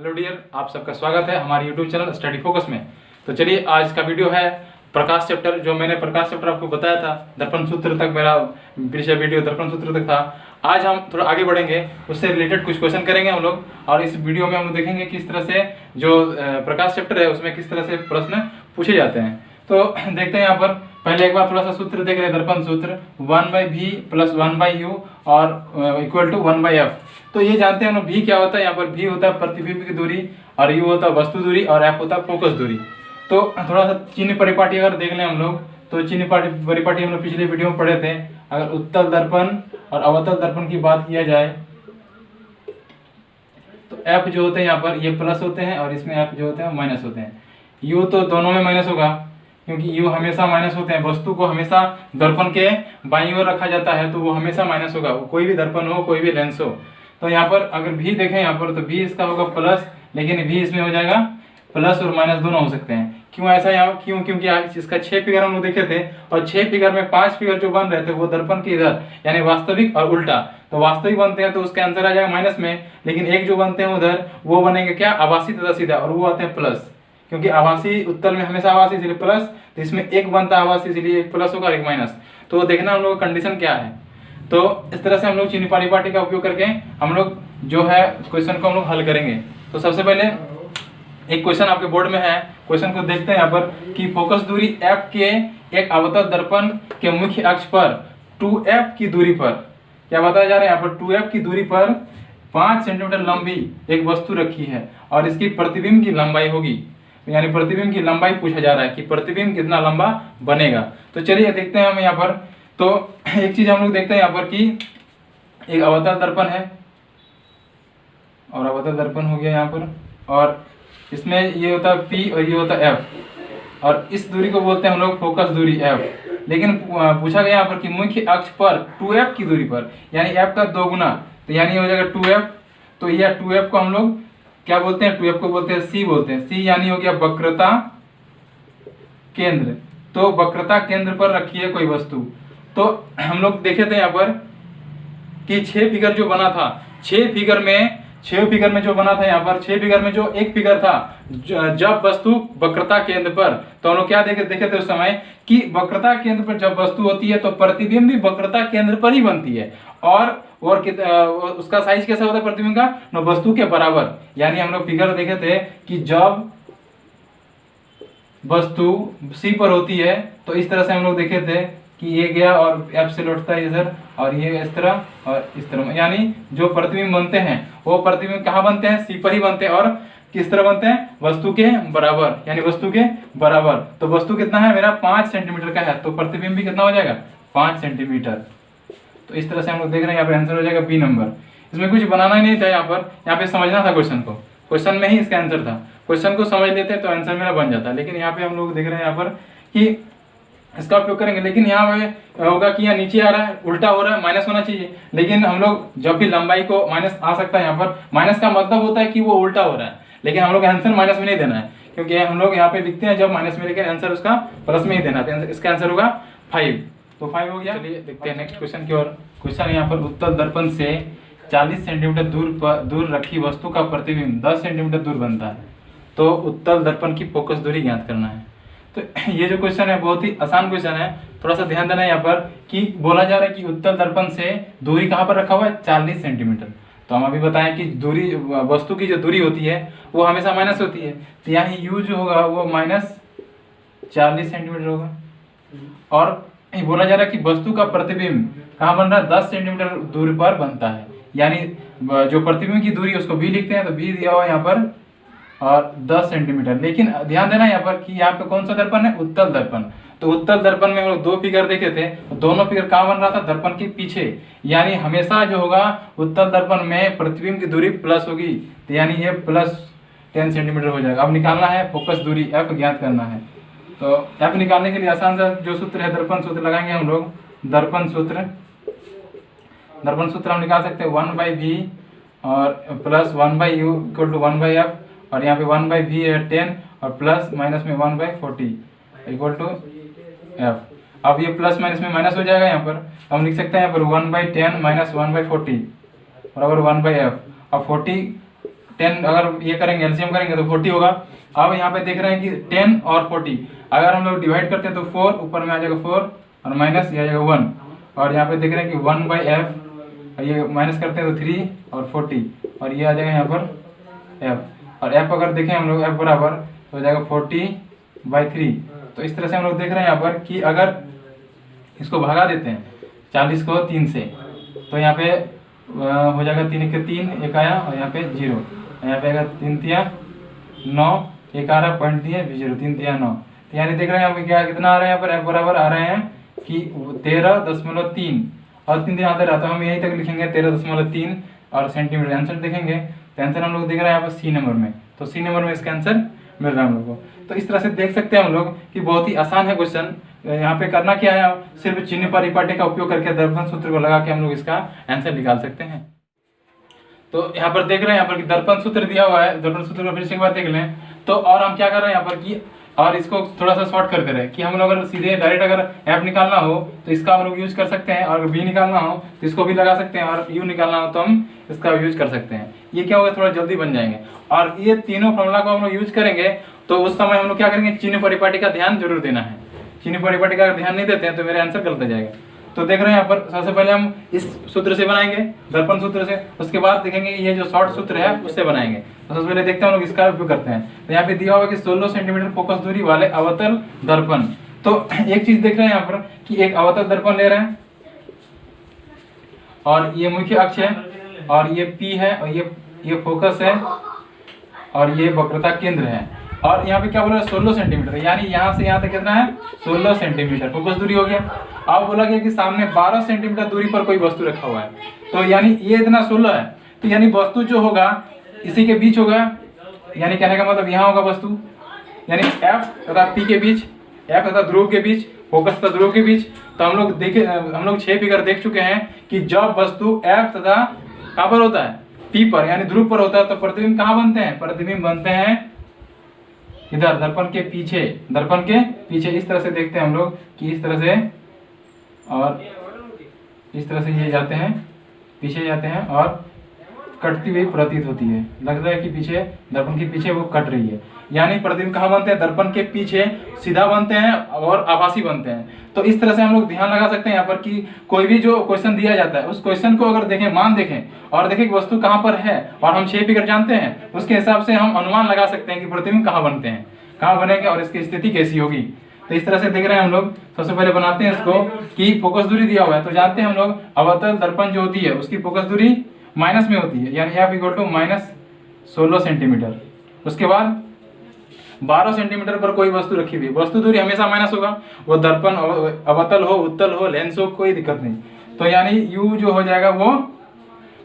Hello dear, आप सबका स्वागत है हमारे यूट्यूब चैनल स्टडी फोकस में। तो चलिए, आज का वीडियो है प्रकाश चैप्टर। जो मैंने प्रकाश चैप्टर आपको बताया था, दर्पण सूत्र तक मेरा पिछला वीडियो दर्पण सूत्र तक था। आज हम थोड़ा आगे बढ़ेंगे, उससे रिलेटेड कुछ क्वेश्चन करेंगे हम लोग, और इस वीडियो में हम लोग देखेंगे किस तरह से जो प्रकाश चैप्टर है उसमें किस तरह से प्रश्न पूछे जाते हैं। तो देखते हैं यहाँ पर पहले एक बार थोड़ा सा सूत्र देख रहे हैं। दर्पण सूत्र 1/v प्लस 1/u और इक्वल टू 1/f। तो ये जानते हैं हम लोग, v क्या होता है। यहाँ पर v होता है प्रतिबिंब की दूरी, और u होता है वस्तु दूरी, और f होता है फोकस दूरी। तो थोड़ा सा चिन्ह परिपाटी अगर देख लें हम लोग, तो चिन्ह परिपाटी हम लोग पिछले वीडियो में पढ़े थे। अगर उत्तल दर्पण और अवतल दर्पण की बात किया जाए तो f जो होते हैं यहाँ पर ये प्लस होते हैं, और इसमें f जो होते हैं माइनस होते हैं। u तो दोनों में माइनस होगा, क्योंकि u हमेशा माइनस होते हैं। वस्तु को हमेशा दर्पण के बाईं ओर रखा जाता है, तो वो हमेशा माइनस होगा, कोई भी दर्पण हो, कोई भी लेंस हो। तो यहाँ पर अगर v देखें यहाँ पर, तो v इसका होगा प्लस, लेकिन v इसमें हो जाएगा प्लस और माइनस दोनों हो सकते हैं। क्यों ऐसा यहाँ, क्योंकि इसका 6 फिगर हम लोग देखे थे, और 6 फिगर में 5 फिगर जो बन रहे थे वो दर्पण के इधर यानी वास्तविक और उल्टा। तो वास्तविक बनते हैं तो उसका आंसर आ जाएगा माइनस में, लेकिन एक जो बनते हैं उधर वो बनेंगे क्या, आभासी तथा सीधा, और वो आते हैं प्लस। क्योंकि आभासी उत्तल में हमेशा आभासी इसलिए प्लस, तो इसमें एक बनता है आभासी इसलिए एक प्लस होगा और एक माइनस। तो देखना हम लोग कंडीशन क्या है। तो इस तरह से हम लोग चिन्ह परिपाटी का उपयोग करके हम लोग जो है क्वेश्चन को हम लोग हल करेंगे। तो सबसे पहले एक क्वेश्चन आपके बोर्ड में है, क्वेश्चन को देखते हैं यहाँ पर कि फोकस दूरी f के एक अवतल दर्पण के मुख्य अक्ष पर 2f की दूरी पर, क्या बताया जा रहा है यहाँ पर, 2f की दूरी पर 5 सेंटीमीटर लंबी एक वस्तु रखी है, और इसकी प्रतिबिंब की लंबाई होगी। यानी प्रतिबिंब की लंबाई पूछा जा रहा है कि प्रतिबिंब कितना लंबा बनेगा। तो चलिए देखते हैं हम यहाँ पर। तो एक चीज हम लोग देखते हैं यहाँ पर कि एक अवतल दर्पण है, और अवतल दर्पण हो गया यहाँ पर, और इसमें ये होता है P और ये होता है F, और इस दूरी को बोलते हैं हम लोग फोकस दूरी F। लेकिन पूछा गया यहाँ पर कि मुख्य अक्ष पर 2f की दूरी पर, यानी f का 2 गुना, तो यानी हो जाएगा 2f। तो यह 2f को हम लोग क्या बोलते हैं, 2f को बोलते हैं C बोलते हैं। C यानी हो गया वक्रता केंद्र। तो वक्रता केंद्र पर रखी है कोई वस्तु। तो हम लोग देखे थे यहाँ पर कि 6 फिगर जो बना था, 6 फिगर में जो बना था यहाँ पर, 6 फिगर में जो एक फिगर था जब वस्तु वक्रता केंद्र पर, तो हम लोग क्या देखे थे उस समय कि वक्रता केंद्र पर जब वस्तु होती है तो प्रतिबिंब भी वक्रता केंद्र पर ही बनती है, और उसका साइज कैसा होता है प्रतिबिंब का, न वस्तु के बराबर। यानी हम लोग फिगर देखे थे कि जब वस्तु C पर होती है तो इस तरह से हम लोग देखे थे कि ये गया और F से लौटता है इधर, और ये इस तरह और इस तरह। यानी जो प्रतिबिंब बनते हैं वो प्रतिबिंब कहाँ बनते हैं, C पर ही बनते हैं, और किस तरह बनते हैं, वस्तु के बराबर, यानी वस्तु के बराबर। तो वस्तु कितना है मेरा, 5 सेंटीमीटर का है, तो प्रतिबिंब भी कितना हो जाएगा, 5 सेंटीमीटर। तो इस तरह से हम लोग देख रहे हैं, यहाँ पे आंसर हो जाएगा B नंबर। इसमें कुछ बनाना ही नहीं था, यहाँ पे समझना था क्वेश्चन को, क्वेश्चन में ही इसका आंसर था। क्वेश्चन को समझ लेते तो आंसर मेरा बन जाता, लेकिन यहाँ पे हम लोग देख रहे हैं यहाँ पर कि इसका उपयोग करेंगे। लेकिन यहाँ पे होगा कि यहाँ नीचे आ रहा है, उल्टा हो रहा है, माइनस होना चाहिए। लेकिन हम लोग जब भी लंबाई को माइनस आ सकता है, यहाँ पर माइनस का मतलब होता है कि वो उल्टा हो रहा है, लेकिन हम लोग आंसर माइनस में नहीं देना है, क्योंकि हम लोग यहाँ पे लिखते हैं जब माइनस में, लेकिन आंसर उसका प्लस में ही देना है। इसका आंसर होगा 5। तो 5 हो गया। चलिए देखते हैं नेक्स्ट क्वेश्चन की ओर। क्वेश्चन यहाँ पर उत्तल दर्पण से 40 सेंटीमीटर दूर रखी वस्तु का प्रतिबिंब 10 सेंटीमीटर दूर बनता है, तो उत्तल दर्पण की फोकस दूरी ज्ञात करना है। तो ये जो क्वेश्चन है बहुत ही आसान क्वेश्चन है, थोड़ा सा ध्यान देना है यहाँ पर कि बोला जा रहा है कि उत्तल दर्पण से दूरी कहाँ पर रखा हुआ है, 40 सेंटीमीटर। तो हम अभी बताएं कि दूरी, वस्तु की जो दूरी होती है वो हमेशा माइनस होती है, तो यानी u जो होगा वो माइनस 40 सेंटीमीटर होगा। और बोला जा रहा है कि वस्तु का प्रतिबिंब कहाँ बन रहा है, 10 सेंटीमीटर दूरी पर बनता है, यानी जो प्रतिबिंब की दूरी उसको b लिखते हैं, तो b दिया हुआ यहाँ पर और 10 सेंटीमीटर। लेकिन ध्यान देना यहाँ पर कि यहाँ पे कौन सा दर्पण है, उत्तल दर्पण। तो उत्तल दर्पण में हम लोग 2 फिगर देखे थे, दोनों फिगर कहाँ बन रहा था, दर्पण के पीछे। यानी हमेशा जो होगा उत्तल दर्पण में प्रतिबिंब की दूरी प्लस होगी, तो यानी ये प्लस 10 सेंटीमीटर हो जाएगा। अब निकालना है फोकस दूरी F ज्ञात करना है। तो F निकालने के लिए आसान सा जो सूत्र है, दर्पण सूत्र लगाएंगे हम लोग। दर्पण सूत्र हम निकाल सकते हैं 1/v और plus 1/u equal to 1/f, और यहाँ पे 1/v है 10, और प्लस माइनस में 1/40 इक्वल टू f। अब ये प्लस माइनस में माइनस हो जाएगा यहाँ पर, हम लिख सकते हैं यहाँ पर 1/10 माइनस 1/40 बराबर 1/f। अब 40 10 अगर ये करेंगे एलसीएम करेंगे तो 40 होगा। अब यहाँ पे देख रहे हैं कि 10 और 40 अगर हम लोग डिवाइड करते हैं तो 4 ऊपर में आ जाएगा 4 और माइनस ये आ जाएगा 1, और यहाँ पे देख रहे हैं कि 1/f, ये माइनस करते हैं तो 3 और 40 और ये आ जाएगा यहाँ पर f, और f अगर देखें हम लोग f बराबर तो हो जाएगा 40/3। तो इस तरह से हम लोग देख रहे हैं यहाँ पर कि अगर इसको भगा देते हैं 40 को 3 से तो यहाँ पे हो जाएगा 3 के 3 एक आया और यहाँ पे 0, यहाँ पे आएगा 3 तिया 9, एक आ रहा है पॉइंट दिए 0, 3 तिया 9। तो यानी देख रहे हैं यहाँ पे क्या कितना आ रहा है, यहाँ पर f बराबर आ रहे हैं कि 13.3 और 3 दिन आते रहा तो हम यहीं तक लिखेंगे 13.3 और सेंटीमीटर। आंसर देखेंगे तो आंसर हम लोग देख रहे हैं यहाँ पर सी नंबर में, तो सी नंबर में इसका आंसर मिल रहा है हम लोग को। तो इस तरह से देख सकते हैं हम लोग कि बहुत ही आसान है क्वेश्चन। यहाँ पे करना क्या है, सिर्फ चिन्ह परिपाटी का उपयोग करके दर्पण सूत्र को लगा के हम लोग इसका आंसर निकाल सकते हैं। तो यहाँ पर देख रहे हैं यहाँ पर कि दर्पण सूत्र दिया हुआ है, दर्पण सूत्र को फिर से एक बार देख लें। तो और हम क्या कर रहे हैं यहाँ पर कि और इसको थोड़ा सा शॉर्ट करते रहे कि हम लोग अगर सीधे डायरेक्ट अगर एफ निकालना हो तो इसका हम लोग यूज कर सकते हैं, और बी निकालना हो तो इसको भी लगा सकते हैं, और यू निकालना हो तो हम इसका यूज कर सकते हैं। ये क्या होगा, थोड़ा जल्दी बन जाएंगे। और ये तीनों फॉर्मूला को हम लोग यूज करेंगे तो उस समय हम लोग क्या करेंगे, चिन्ह परिपाटी का ध्यान जरूर देना है। चिन्ह परिपाटी का ध्यान नहीं देते हैं तो मेरा आंसर गलत आ जाएगा। तो देख रहे हैं यहाँ पर सबसे पहले हम इस सूत्र से बनाएंगे, दर्पण सूत्र से, उसके बाद देखेंगे ये जो शॉर्ट सूत्र है उससे बनाएंगे। तो सबसे पहले देखते हैं हम लोग इसका उपयोग करते हैं। तो यहाँ पे दिया हुआ कि 16 सेंटीमीटर फोकस दूरी वाले अवतल दर्पण। तो एक चीज देख रहे हैं यहाँ पर कि एक अवतल दर्पण ले रहे हैं और ये मुख्य अक्ष है और ये P है और ये फोकस है और ये वक्रता केंद्र है। और यहाँ पे क्या बोला 16 सेंटीमीटर, यानी यहाँ से यहाँ तक कितना है 16 सेंटीमीटर फोकस दूरी हो गया। अब बोला गया कि सामने 12 सेंटीमीटर दूरी पर कोई वस्तु रखा हुआ है, तो यानी ये इतना 16 है, तो यानी वस्तु जो होगा इसी के बीच होगा, यानी कहने का मतलब यहाँ होगा वस्तु, यानी F तथा P के बीच, F तथा ध्रुव के बीच, फोकस तथा ध्रुव के बीच। तो हम लोग 6 फिगर देख चुके हैं कि जब वस्तु F तथा कहाँ पर होता है P पर यानी ध्रुव पर होता है तो प्रतिबिंब कहाँ बनते हैं, प्रतिबिंब बनते हैं इधर दर्पण के पीछे, दर्पण के पीछे। इस तरह से देखते हैं हम लोग कि इस तरह से और इस तरह से ये जाते हैं, पीछे जाते हैं और कटती हुई प्रतीत होती है, लगता है कि पीछे दर्पण के पीछे वो कट रही है। यानी प्रतिबिंब कहाँ बनते हैं, दर्पण के पीछे सीधा बनते हैं और आभासी बनते हैं। तो इस तरह से हम लोग ध्यान लगा सकते हैं यहाँ पर कि कोई भी जो क्वेश्चन दिया जाता है उस क्वेश्चन को अगर देखें, मान देखें और देखें कि वस्तु कहाँ पर है और हम 6 फिगर जानते हैं, उसके हिसाब से हम अनुमान लगा सकते हैं कि प्रतिबिंब कहाँ बनते हैं, कहाँ बनेंगे और इसकी स्थिति कैसी होगी। तो इस तरह से देख रहे हैं हम लोग। सबसे पहले बनाते हैं इसको कि फोकस दूरी दिया हुआ है, तो जानते हैं हम लोग अवतल दर्पण जो होती है उसकी फोकस दूरी माइनस में होती है, यानी F = -16 सेंटीमीटर। उसके बाद 12 सेंटीमीटर पर कोई वस्तु रखी हुई, वस्तु दूरी हमेशा माइनस होगा, वो दर्पण अवतल हो, उत्तल हो, लेंस हो, कोई दिक्कत नहीं। तो यानी U जो हो जाएगा वो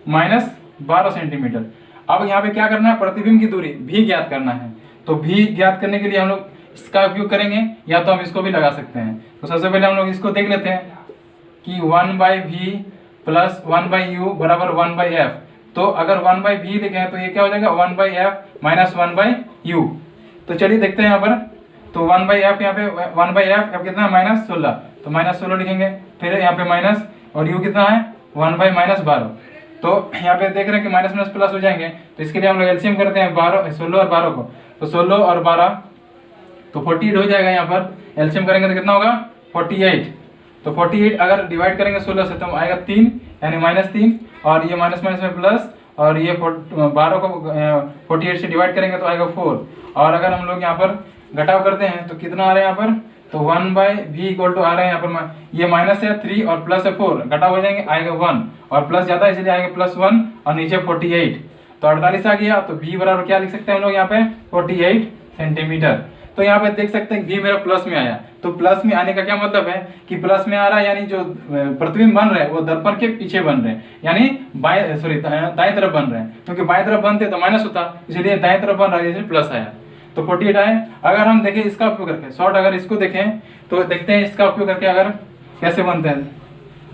-12 सेंटीमीटर। अब यहाँ पे क्या करना है, प्रतिबिंब की दूरी भी ज्ञात करना है। तो भी ज्ञात करने के लिए हम लोग इसका उपयोग करेंगे, या तो हम इसको भी लगा सकते हैं। तो सबसे पहले हम लोग इसको देख लेते हैं कि 1/v + 1/u = 1/f। तो अगर 1/v लिखें तो ये क्या हो जाएगा 1/f - 1/u। तो चलिए देखते हैं यहाँ पर। तो 1/f यहाँ पे 1/f अब कितना है -16, तो -16 लिखेंगे। फिर यहाँ पे माइनस और u कितना है 1/-12। तो यहाँ पे देख रहे हैं कि माइनस माइनस प्लस हो जाएंगे, तो इसके लिए हम लोग एलसीएम करते हैं 16 और 12 को। तो 16 और 12 तो 48 हो जाएगा। यहाँ पर एलसीएम करेंगे तो कितना होगा 48। तो 48 अगर डिवाइड करेंगे 16 से तो आएगा 3, यानी -3, और ये माइनस माइनस में प्लस, और ये 12 को 48 से डिवाइड करेंगे तो आएगा 4। और अगर हम लोग यहाँ पर घटाव करते हैं तो कितना आ रहा है यहाँ पर, तो 1/v = आ रहे हैं यहाँ पर, ये माइनस है 3 और प्लस है 4, घटाव हो जाएंगे आएगा 1, और प्लस ज्यादा इसलिए आएगा +1 और नीचे 48, तो 48 आ गया। तो v बराबर क्या लिख सकते हैं हम लोग यहाँ पे 48 सेंटीमीटर। तो यहाँ पे देख सकते हैं v मेरा प्लस में आया। तो प्लस में आने का क्या मतलब है कि प्लस में आ रहा है, यानी जो प्रतिबिंब बन रहे हैं वो दर्पण के पीछे बन रहे हैं, यानी दाएं तरफ बन रहे हैं, क्योंकि बाएं तरफ बनते तो माइनस होता, इसलिए दाएं तरफ बन रहा है इसलिए प्लस आया। तो 48 आए। अगर हम देखें इसका उपयोग करके शॉर्ट, अगर इसको देखें तो देखते हैं इसका उपयोग करके अगर कैसे बनते हैं।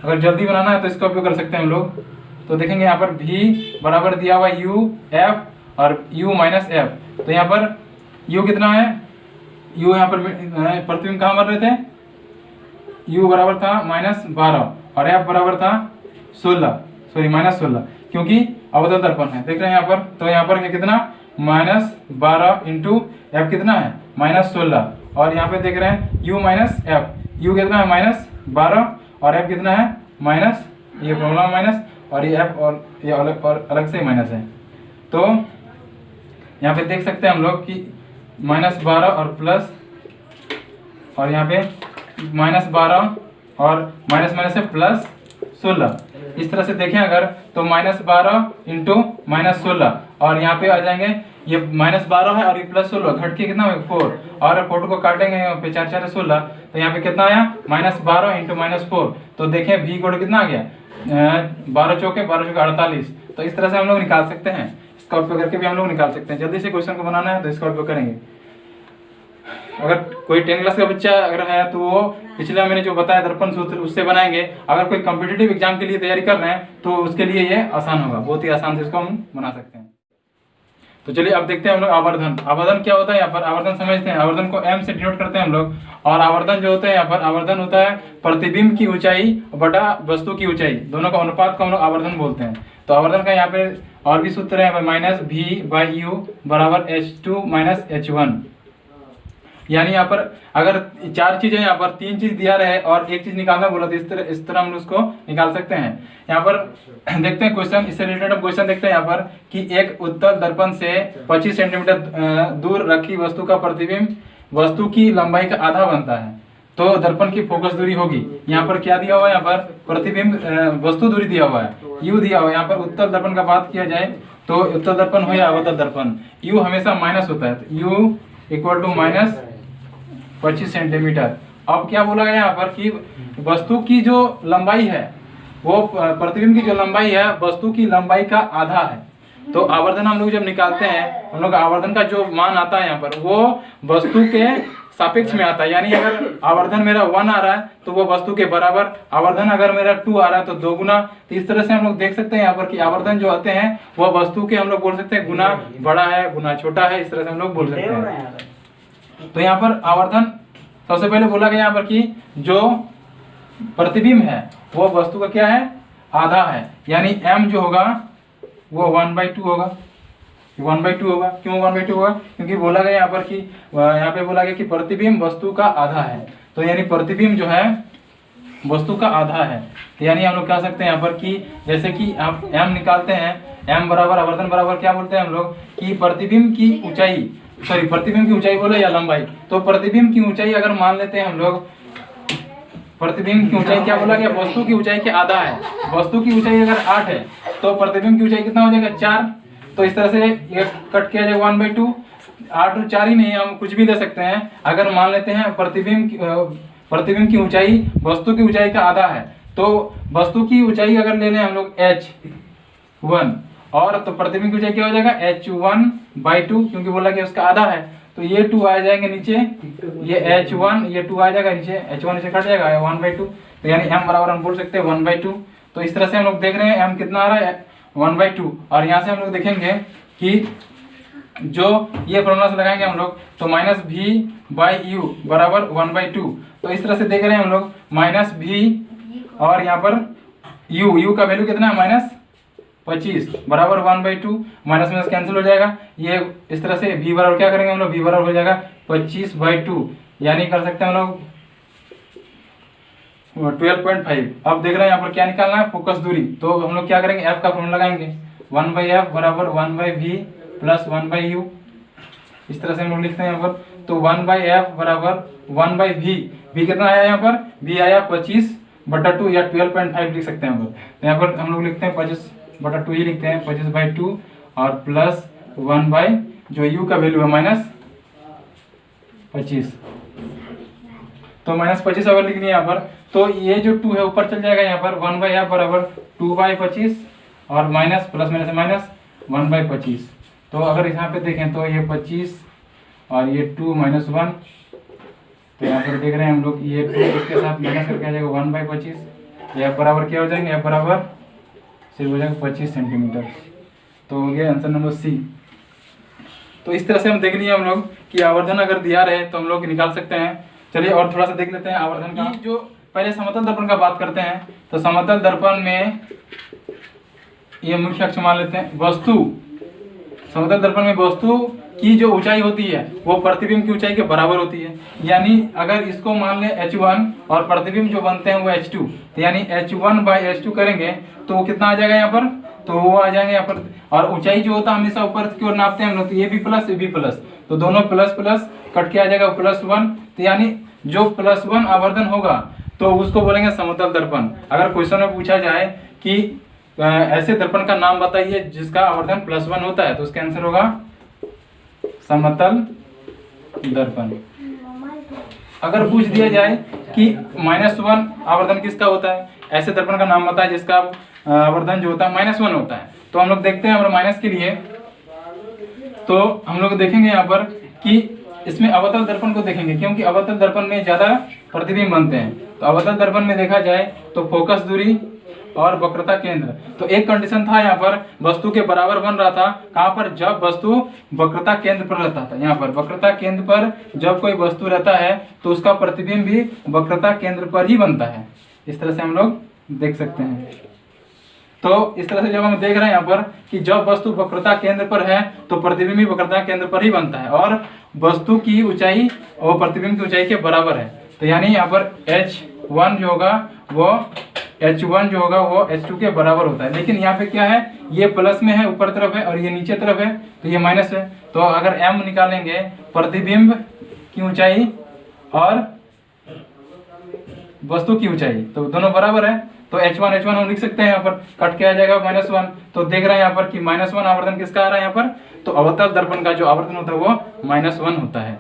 अगर जल्दी बनाना है तो इसका उपयोग कर सकते हैं हम लोग। तो देखेंगे यहाँ पर v बराबर दिया हुआ u/f और u - f। तो यहाँ पर u कितना है, u यहाँ पर प्रतिबिंब कहाँ बन रहे थे, u बराबर था -12 और f बराबर था -16, क्योंकि अवतल दर्पण है। देख रहे हैं यहाँ पर, तो यहाँ पर कितना -12 इंटू एफ कितना है -16, और यहाँ पे देख रहे हैं u माइनस एफ, यू कितना है -12 और एफ कितना है माइनस, ये फॉर्मूला माइनस और ये एफ और ये अलग से माइनस है। तो यहाँ पे देख सकते हैं हम लोग कि -12 और प्लस, और यहाँ पे -12 और माइनस माइनस से +16, इस तरह से देखें अगर तो -12 इंटू -16, और यहाँ पे आ जाएंगे ये -12 है और ये +16 घट के कितना होगा 4, और 4 को काटेंगे यहाँ पे 4 4 16, तो यहाँ पे कितना आया -12 इंटू -4। तो देखें v कोड कितना आ गया 12 चौके 48। तो इस तरह से हम लोग निकाल सकते हैं, इसका उपयोग करके भी हम लोग निकाल सकते हैं। जल्दी से क्वेश्चन को बनाना है तो इसका उपयोग करेंगे। अगर कोई 10 क्लास का बच्चा अगर है तो वो पिछले मैंने जो बताया दर्पण सूत्र उससे बनाएंगे। अगर कोई कॉम्पिटिटिव एग्जाम के लिए तैयारी कर रहे हैं तो उसके लिए ये आसान होगा, बहुत ही आसान से इसको हम बना सकते हैं। तो चलिए अब देखते हैं हम लोग आवर्धन। आवर्धन क्या होता है, यहाँ पर आवर्धन समझते हैं। आवर्धन को m से डिनोट करते हैं हम लोग, और आवर्धन जो होता है यहाँ पर आवर्धन होता है प्रतिबिंब की ऊंचाई बटा वस्तु की ऊंचाई, दोनों का अनुपात को हम लोग आवर्धन बोलते हैं। तो आवर्धन का यहाँ पे और भी सूत्र है -v/u बराबर h2 - h1। यानी यहाँ पर अगर 4 चीजें यहाँ पर 3 चीज दिया रहे और एक चीज निकालना बोला तो इस तरह हम उसको निकाल सकते हैं। यहाँ पर देखते हैं क्वेश्चन, इससे रिलेटेड क्वेश्चन देखते हैं यहाँ पर कि एक उत्तल दर्पण से 25 सेंटीमीटर दूर रखी वस्तु का प्रतिबिंब वस्तु की लंबाई का आधा बनता है, तो दर्पण की फोकस दूरी होगी। यहाँ पर क्या दिया हुआ है, यहाँ पर प्रतिबिंब वस्तु दूरी दिया हुआ है, u दिया हुआ है। यहाँ पर उत्तल दर्पण का बात किया जाए तो उत्तल दर्पण हो या अवतल दर्पण, u हमेशा माइनस होता है, तो u = -25 सेंटीमीटर। अब क्या बोला गया यहाँ पर कि वस्तु की जो लंबाई है वो प्रतिबिंब की जो लंबाई है वस्तु की लंबाई का आधा है। तो आवर्धन हम लोग जब निकालते हैं हम लोग आवर्धन का जो मान आता है यहाँ पर वो वस्तु के सापेक्ष में आता है। यानी अगर आवर्धन मेरा 1 आ रहा है तो वो वस्तु के बराबर, आवर्धन अगर मेरा 2 आ रहा है तो 2 गुना। तो इस तरह से हम लोग देख सकते हैं यहाँ पर कि आवर्धन जो आते हैं वो वस्तु के हम लोग बोल सकते हैं गुना बड़ा है गुना छोटा है, इस तरह से हम लोग बोल सकते हैं। तो यहाँ पर आवर्धन सबसे पहले बोला गया यहाँ पर कि जो प्रतिबिंब है वो वस्तु का क्या है आधा है, यानी m जो होगा वो 1/2 होगा, 1/2 होगा। क्यों 1/2 होगा, क्योंकि बोला गया यहाँ पर कि यहाँ पे बोला गया कि प्रतिबिंब वस्तु का आधा है, तो यानी प्रतिबिंब जो है वस्तु का आधा है। तो यानी हम लोग कह सकते हैं यहाँ पर कि जैसे कि आप m निकालते हैं, m बराबर आवर्धन बराबर क्या बोलते हैं हम लोग कि प्रतिबिंब की ऊंचाई, सॉरी प्रतिबिंब की ऊंचाई बोले या लंबाई, तो प्रतिबिंब की ऊंचाई अगर मान लेते हैं हम लोग, प्रतिबिंब की ऊंचाई क्या बोला गया वस्तु की ऊंचाई के आधा है। वस्तु की ऊंचाई अगर 8 है तो प्रतिबिंब की ऊंचाई कितना हो जाएगा 4। तो इस तरह से ये कट किया जाएगा 1/2। 8 और 4 ही नहीं, हम कुछ भी दे सकते हैं। अगर मान लेते हैं प्रतिबिंब की ऊंचाई वस्तु की ऊंचाई का आधा है, तो वस्तु की ऊंचाई अगर ले लें हम लोग h1, और तो प्रतिबिंब की ऊंचाई क्या हो जाएगा h1/2, क्योंकि बोला कि उसका आधा है, तो ये 2 आ जाएंगे नीचे, ये h1 ये 2 आ जाएगा नीचे, h1 नीचे कट जाएगा 1/2। तो यानी m बराबर हम बोल सकते हैं 1/2। तो इस तरह से हम लोग देख रहे हैं m कितना आ रहा है 1/2, और यहाँ से हम लोग देखेंगे कि जो ये फॉर्मूला से लगाएंगे हम लोग तो -v/u बराबर 1/2। तो इस तरह से देख रहे हैं हम लोग -v और यहाँ पर u का वैल्यू कितना है -25 बराबर 1/2, माइनस माइनस कैंसिल हो जाएगा। ये इस तरह से v बराबर क्या करेंगे हम लोग, v बराबर हो जाएगा 25/2, यानी कर सकते हैं हम लोग 12.5। अब देख रहे हैं यहाँ पर क्या निकालना है फोकस दूरी, तो हम लोग क्या करेंगे f का फॉर्मूला लगाएंगे 1/f बराबर 1/v प्लस 1/u। इस तरह से हम लोग लिखते हैं यहाँ पर, तो 1/f बराबर 1/v, v कितना आया यहाँ पर, v आया 25/2 या 12.5 लिख सकते हैं यहाँ पर। तो यहाँ पर हम लोग लिखते हैं 25/2 ही लिखते हैं, 25/2 और प्लस 1/ जो u का वैल्यू है -25। तो -25 अगर लिखनी है यहाँ पर, तो ये जो 2 है ऊपर चल जाएगा यहाँ पर, 1/f बराबर 2/25 और माइनस प्लस माइनस माइनस 1/25। तो अगर यहाँ पे देखें तो ये 25 और ये 2 -1, तो यहाँ पर देख रहे हैं हम लोग ये 2 इसके साथ माइनस करके आ जाएगा 1/25। ये बराबर क्या हो जाएंगे, f बराबर सिर्फ हो जाएगा 25 सेंटीमीटर। तो हो गया आंसर नंबर सी। तो इस तरह से हम देख लिए हम लोग कि आवर्धन अगर दिया रहे तो हम लोग निकाल सकते हैं। चलिए और थोड़ा सा देख लेते हैं आवर्धन का। जो पहले समतल दर्पण का बात करते हैं, तो समतल दर्पण में ये मुख्य अक्ष मान लेते हैं। वस्तु, समतल दर्पण में वस्तु की जो ऊंचाई होती है वो प्रतिबिंब की ऊंचाई के बराबर होती है। यानी अगर इसको मान लें h1 और प्रतिबिंब जो बनते हैं वो h2, तो यानी h1/h2 करेंगे तो वो कितना आ जाएगा यहाँ पर, तो वो आ जाएंगे यहाँ पर। और ऊंचाई जो होता है हमेशा ऊपर की ओर नापते हैं हम लोग, तो ये भी प्लस ये भी प्लस, तो दोनों प्लस प्लस कट के आ जाएगा +1। तो यानी जो +1 आवर्धन होगा तो उसको बोलेंगे समतल दर्पण। अगर क्वेश्चन में पूछा जाए कि ऐसे दर्पण का नाम बताइए जिसका आवर्धन +1 होता है, तो उसका आंसर होगा समतल दर्पण। अगर पूछ दिया जाए कि -1 आवर्धन किसका होता है, ऐसे दर्पण का नाम बताए जिसका आवर्धन जो होता है -1 होता है, तो हम लोग देखते हैं हमारे माइनस के लिए, तो हम लोग देखेंगे यहाँ पर कि इसमें अवतल दर्पण को देखेंगे, क्योंकि अवतल दर्पण में ज्यादा प्रतिबिंब बनते हैं। तो अवतल दर्पण में देखा जाए तो फोकस दूरी और वक्रता केंद्र, तो एक कंडीशन था यहाँ पर वस्तु के बराबर बन रहा था, कहाँ पर, जब वस्तु वक्रता केंद्र पर रहता था। यहाँ पर वक्रता केंद्र पर जब कोई वस्तु रहता है तो उसका प्रतिबिंब भी वक्रता केंद्र पर ही बनता है। इस तरह से हम लोग देख सकते हैं। तो इस तरह से जब हम देख रहे हैं यहाँ पर कि जब वस्तु वक्रता केंद्र पर है तो प्रतिबिंब भी वक्रता केंद्र पर ही बनता है, और वस्तु की ऊंचाई और प्रतिबिंब की ऊंचाई के बराबर है। तो यानी यहाँ पर h1 जो होगा वो h1 जो होगा वो h2 के बराबर होता है। लेकिन यहाँ पे क्या है, ये प्लस में है, ऊपर तरफ है, और ये नीचे तरफ है, तो ये माइनस है। तो अगर m निकालेंगे प्रतिबिंब की ऊंचाई और वस्तु की ऊंचाई, तो दोनों बराबर है, तो h1 हम लिख सकते हैं, यहाँ पर कट के आ जाएगा -1। तो देख रहे हैं यहाँ पर कि -1 आवर्धन किसका आ रहा है यहाँ पर, तो अवतल दर्पण का जो आवर्धन होता है वो -1 होता है।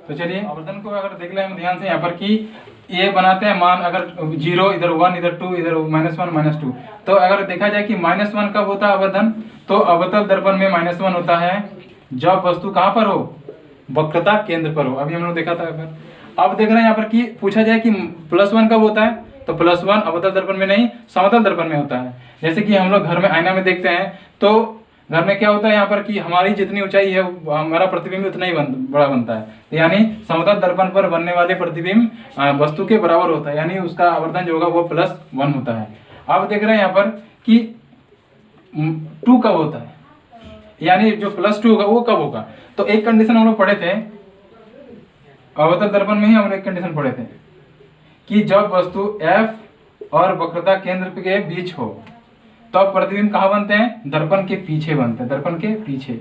तो चलिए आवर्धन को अगर देख लें हम ध्यान से यहाँ पर कि ये बनाते हैं मान, अगर 0 इधर 1 इधर 2 इधर -1 -2, तो अगर देखा जाए कि -1 कब होता है आवर्धन, तो अवतल दर्पण में -1 होता है जब वस्तु कहाँ पर हो, वक्रता केंद्र पर हो। अभी हम लोग देखा था। अब देख रहे हैं यहाँ पर कि पूछा जाए कि +1 कब होता है, तो +1 अवतल दर्पण में नहीं समतल दर्पण में होता है। जैसे कि हम लोग घर में आईना में देखते हैं, तो घर में क्या होता है यहाँ पर कि हमारी जितनी ऊंचाई है हमारा प्रतिबिंब उतना ही बड़ा बनता है। तो यानी समतल दर्पण पर बनने वाले प्रतिबिंब वस्तु के बराबर होता है, यानी उसका आवर्धन जो होगा वो +1 होता है। अब देख रहे हैं यहाँ पर कि 2 कब होता है, यानी जो +2 होगा वो कब होगा। तो एक कंडीशन हम लोग पढ़े थे अवतल दर्पण में ही, हम एक कंडीशन पढ़े थे कि जब वस्तु F और वक्रता केंद्र के बीच हो तब तो प्रतिबिंब कहाँ बनते हैं, दर्पण के पीछे बनते हैं, दर्पण के पीछे।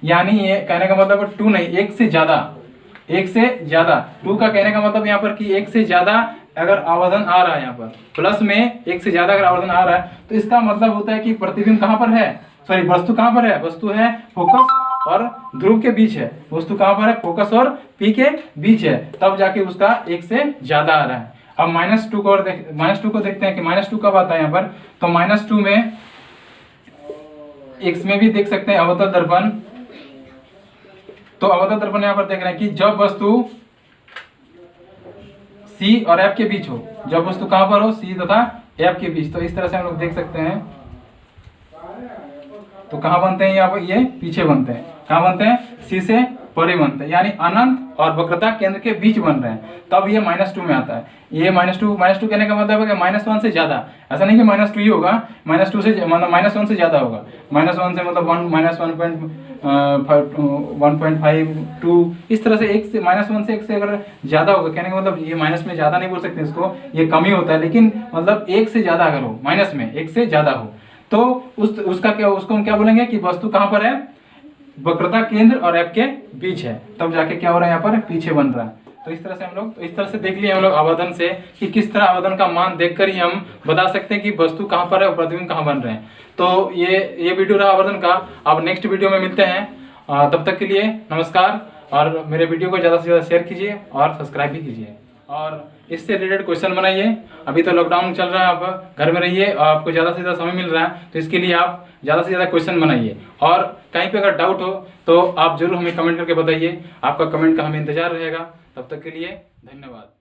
यानी ये कहने का मतलब 2 नहीं, 1 से ज्यादा, 1 से ज्यादा। 2 का कहने का मतलब यहाँ पर कि 1 से ज्यादा अगर आवर्धन आ रहा है, यहाँ पर प्लस में 1 से ज्यादा अगर आवर्धन आ रहा है, तो इसका मतलब होता है कि प्रतिबिंब कहाँ पर है, सॉरी वस्तु कहाँ पर है, वस्तु है फोकस और ध्रुव के बीच है। वस्तु कहाँ पर है, फोकस और P के बीच है, तब जाके उसका 1 से ज्यादा आ रहा है। अब -2 को देखते हैं कि -2 कब आता है यहाँ पर, तो -2 में x में भी देख सकते हैं अवतल दर्पण। तो अवतल दर्पण यहाँ पर देख रहे हैं कि जब वस्तु C और F के बीच हो, जब वस्तु कहाँ पर हो, C तथा F के बीच, तो इस तरह से हम लोग देख सकते हैं। तो कहाँ बनते हैं यहाँ पर, ये पीछे बनते हैं, कहाँ बनते हैं, C से परे बनते हैं, यानी अनंत और वक्रता केंद्र के बीच बन रहे हैं, तब ये -2 में आता है। ये -2 कहने का मतलब है कि -1 से ज्यादा, ऐसा नहीं कि -2 ही होगा, -2 से मतलब -1 से ज्यादा होगा। -1 से मतलब 1.5 2, इस तरह से 1 से -1 से 1 से अगर ज्यादा होगा, कहने का मतलब ये माइनस में ज्यादा नहीं बोल सकते इसको, ये कम ही होता है, लेकिन मतलब 1 से ज्यादा अगर हो, माइनस में 1 से ज्यादा हो, तो उसका क्या, उसको हम क्या बोलेंगे कि वस्तु कहाँ पर है, वक्रता केंद्र और F के बीच है, तब जाके क्या हो रहा है, यहाँ पर पीछे बन रहा है। तो इस तरह से हम लोग, तो इस तरह से देख लिए हम लोग आवर्धन से कि किस तरह आवर्धन का मान देखकर ही हम बता सकते हैं कि वस्तु कहाँ पर है और प्रतिबिंब कहाँ बन रहे हैं। तो ये वीडियो रहा आवर्धन का। अब नेक्स्ट वीडियो में मिलते हैं, तब तक के लिए नमस्कार, और मेरे वीडियो को ज़्यादा से ज़्यादा शेयर कीजिए और सब्सक्राइब भी कीजिए, और इससे रिलेटेड क्वेश्चन बनाइए। अभी तो लॉकडाउन चल रहा है, आप घर में रहिए और आपको ज़्यादा से ज़्यादा समय मिल रहा है, तो इसके लिए आप ज़्यादा से ज़्यादा क्वेश्चन बनाइए, और कहीं पे अगर डाउट हो तो आप जरूर हमें कमेंट करके बताइए। आपका कमेंट का हमें इंतजार रहेगा। तब तक के लिए धन्यवाद।